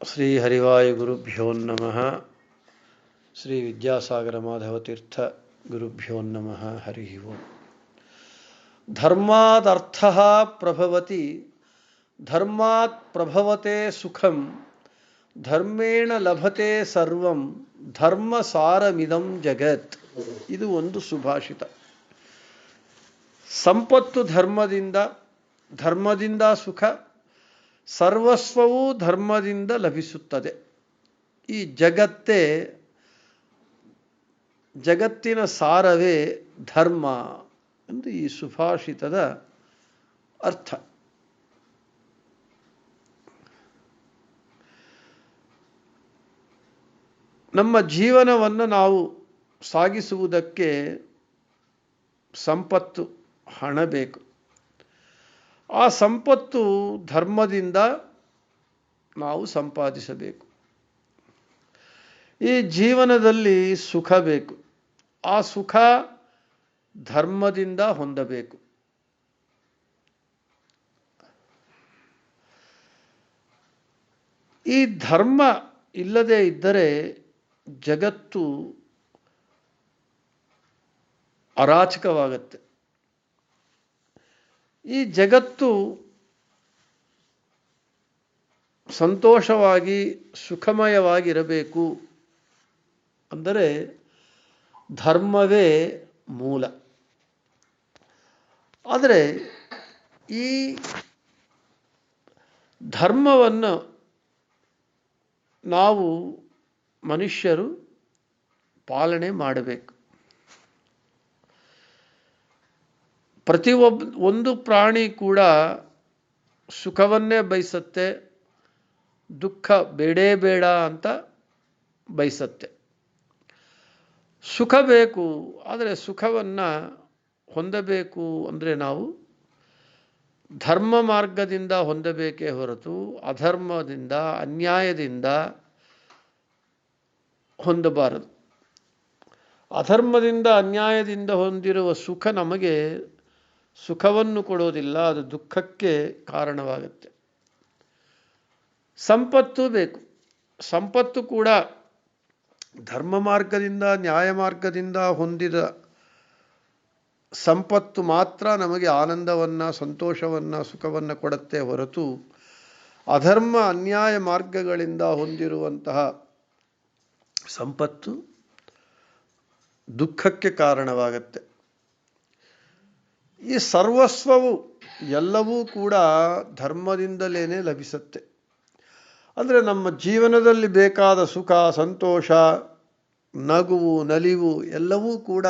ಶ್ರೀ ಹರಿವಾಯು ಗುರುಭ್ಯೋ ನಮಃ. ಶ್ರೀ ವಿದ್ಯಾಸಾಗರ ಮಾಧವತೀರ್ಥ ಗುರುಭ್ಯೋ ನಮಃ. ಹರಿ ಓಂ. ಧರ್ಮಾದರ್ಥಃ ಪ್ರಭವತಿ, ಧರ್ಮಾತ್ ಪ್ರಭವತೆ ಸುಖಂ, ಧರ್ಮೇಣ ಲಭತೆ ಸರ್ವಂ, ಧರ್ಮ ಸಾರಮಿದಂ ಜಗತ್. ಇದು ಒಂದು ಸುಭಾಷಿತ. ಸಂಪತ್ತು ಧರ್ಮದಿಂದ, ಧರ್ಮದಿಂದ ಸುಖ, ಸರ್ವಸ್ವವೂ ಧರ್ಮದಿಂದ ಲಭಿಸುತ್ತದೆ. ಈ ಜಗತ್ತಿನ ಸಾರವೇ ಧರ್ಮ ಎಂದು ಈ ಸುಭಾಷಿತದ ಅರ್ಥ. ನಮ್ಮ ಜೀವನವನ್ನು ನಾವು ಸಾಗಿಸುವುದಕ್ಕೆ ಸಂಪತ್ತು, ಹಣ ಬೇಕು. ಆ ಸಂಪತ್ತು ಧರ್ಮದಿಂದ ನಾವು ಸಂಪಾದಿಸಬೇಕು. ಈ ಜೀವನದಲ್ಲಿ ಸುಖ ಬೇಕು. ಆ ಸುಖ ಧರ್ಮದಿಂದ ಹೊಂದಬೇಕು. ಈ ಧರ್ಮ ಇಲ್ಲದೆ ಇದ್ದರೆ ಜಗತ್ತು ಅರಾಚಕವಾಗತ್ತೆ. ಈ ಜಗತ್ತು ಸಂತೋಷವಾಗಿ ಸುಖಮಯವಾಗಿರಬೇಕು ಅಂದರೆ ಧರ್ಮವೇ ಮೂಲ. ಆದರೆ ಈ ಧರ್ಮವನ್ನು ನಾವು ಮನುಷ್ಯರು ಪಾಲನೆ ಮಾಡಬೇಕು. ಒಂದು ಪ್ರಾಣಿ ಕೂಡ ಸುಖವನ್ನೇ ಬಯಸತ್ತೆ, ದುಃಖ ಬೇಡೇ ಬೇಡ ಅಂತ ಬಯಸತ್ತೆ. ಸುಖ ಬೇಕು, ಆದರೆ ಸುಖವನ್ನು ಹೊಂದಬೇಕು ಅಂದರೆ ನಾವು ಧರ್ಮ ಮಾರ್ಗದಿಂದ ಹೊಂದಬೇಕೇ ಹೊರತು ಅಧರ್ಮದಿಂದ, ಅನ್ಯಾಯದಿಂದ ಹೊಂದಬಾರದು. ಅಧರ್ಮದಿಂದ, ಅನ್ಯಾಯದಿಂದ ಹೊಂದಿರುವ ಸುಖ ನಮಗೆ ಸುಖವನ್ನು ಕೊಡೋದಿಲ್ಲ, ಅದು ದುಃಖಕ್ಕೆ ಕಾರಣವಾಗುತ್ತೆ. ಸಂಪತ್ತು ಬೇಕು. ಸಂಪತ್ತು ಕೂಡ ಧರ್ಮ ಮಾರ್ಗದಿಂದ, ನ್ಯಾಯ ಮಾರ್ಗದಿಂದ ಹೊಂದಿದ ಸಂಪತ್ತು ಮಾತ್ರ ನಮಗೆ ಆನಂದವನ್ನು, ಸಂತೋಷವನ್ನು, ಸುಖವನ್ನು ಕೊಡುತ್ತೆ ಹೊರತು ಅಧರ್ಮ, ಅನ್ಯಾಯ ಮಾರ್ಗಗಳಿಂದ ಹೊಂದಿರುವಂತಹ ಸಂಪತ್ತು ದುಃಖಕ್ಕೆ ಕಾರಣವಾಗುತ್ತೆ. ಈ ಸರ್ವಸ್ವವು ಎಲ್ಲವೂ ಕೂಡ ಧರ್ಮದಿಂದಲೇ ಲಭಿಸುತ್ತೆ. ಅಂದರೆ ನಮ್ಮ ಜೀವನದಲ್ಲಿ ಬೇಕಾದ ಸುಖ, ಸಂತೋಷ, ನಗುವು, ನಲಿವು ಎಲ್ಲವೂ ಕೂಡ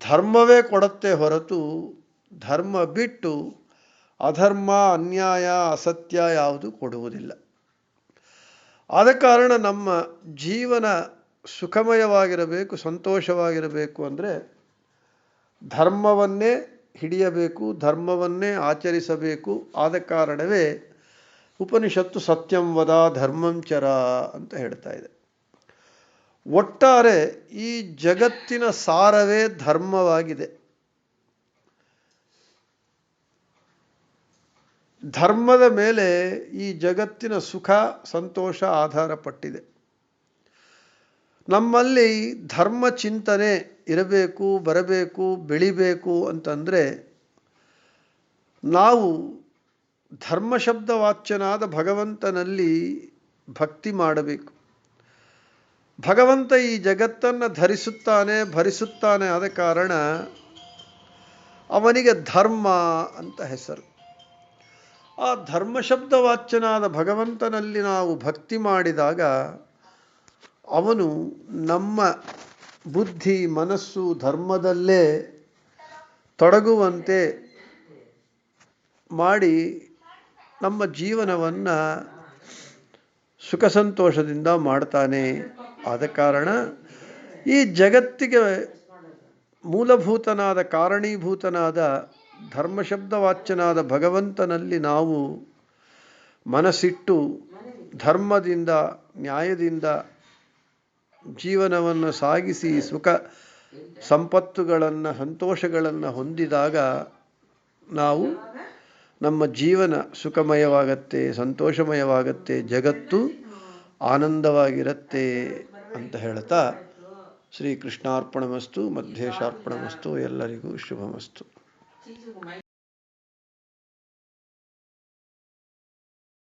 ಧರ್ಮವೇ ಕೊಡುತ್ತೆ ಹೊರತು ಧರ್ಮ ಬಿಟ್ಟು ಅಧರ್ಮ, ಅನ್ಯಾಯ, ಅಸತ್ಯ ಯಾವುದು ಕೊಡುವುದಿಲ್ಲ. ಆದ ಕಾರಣ ನಮ್ಮ ಜೀವನ ಸುಖಮಯವಾಗಿರಬೇಕು, ಸಂತೋಷವಾಗಿರಬೇಕು ಅಂದರೆ ಧರ್ಮವನ್ನೇ ಹಿಡಿಯಬೇಕು, ಧರ್ಮವನ್ನೇ ಆಚರಿಸಬೇಕು. ಆದ ಕಾರಣವೇ ಉಪನಿಷತ್ತು ಸತ್ಯಂ ವದ ಧರ್ಮಂ ಚರ ಅಂತ ಹೇಳ್ತಾ ಇದೆ. ಒಟ್ಟಾರೆ ಈ ಜಗತ್ತಿನ ಸಾರವೇ ಧರ್ಮವಾಗಿದೆ. ಧರ್ಮದ ಮೇಲೆ ಈ ಜಗತ್ತಿನ ಸುಖ, ಸಂತೋಷ ಆಧಾರಪಟ್ಟಿದೆ. ನಮ್ಮಲ್ಲಿ ಧರ್ಮ ಚಿಂತನೆ ಇರಬೇಕು, ಬರಬೇಕು, ಬೆಳಿಬೇಕು ಅಂತಂದರೆ ನಾವು ಧರ್ಮ ಶಬ್ದ ವಾಚ್ಯನಾದ ಭಗವಂತನಲ್ಲಿ ಭಕ್ತಿ ಮಾಡಬೇಕು. ಭಗವಂತ ಈ ಜಗತ್ತನ್ನು ಧರಿಸುತ್ತಾನೆ, ಭರಿಸುತ್ತಾನೆ. ಆದ ಕಾರಣ ಅವನಿಗೆ ಧರ್ಮ ಅಂತ ಹೆಸರು. ಆ ಧರ್ಮ ಶಬ್ದ ವಾಚ್ಯನಾದ ಭಗವಂತನಲ್ಲಿ ನಾವು ಭಕ್ತಿ ಮಾಡಿದಾಗ ಅವನು ನಮ್ಮ ಬುದ್ಧಿ, ಮನಸ್ಸು ಧರ್ಮದಲ್ಲೇ ತೊಡಗುವಂತೆ ಮಾಡಿ ನಮ್ಮ ಜೀವನವನ್ನು ಸುಖ ಸಂತೋಷದಿಂದ ಮಾಡ್ತಾನೆ. ಆದ ಕಾರಣ ಈ ಜಗತ್ತಿಗೆ ಮೂಲಭೂತನಾದ, ಕಾರಣೀಭೂತನಾದ ಧರ್ಮಶಬ್ದವಾಚ್ಯನಾದ ಭಗವಂತನಲ್ಲಿ ನಾವು ಮನಸ್ಸಿಟ್ಟು ಧರ್ಮದಿಂದ, ನ್ಯಾಯದಿಂದ ಜೀವನವನ್ನು ಸಾಗಿಸಿ ಸುಖ ಸಂಪತ್ತುಗಳನ್ನು, ಸಂತೋಷಗಳನ್ನು ಹೊಂದಿದಾಗ ನಾವು ನಮ್ಮ ಜೀವನ ಸುಖಮಯವಾಗತ್ತೆ, ಸಂತೋಷಮಯವಾಗತ್ತೆ, ಜಗತ್ತು ಆನಂದವಾಗಿರುತ್ತೆ ಅಂತ ಹೇಳ್ತಾ ಶ್ರೀ ಕೃಷ್ಣಾರ್ಪಣಮಸ್ತು, ಮಧ್ಯೇಶಾರ್ಪಣಮಸ್ತು, ಎಲ್ಲರಿಗೂ ಶುಭಮಸ್ತು.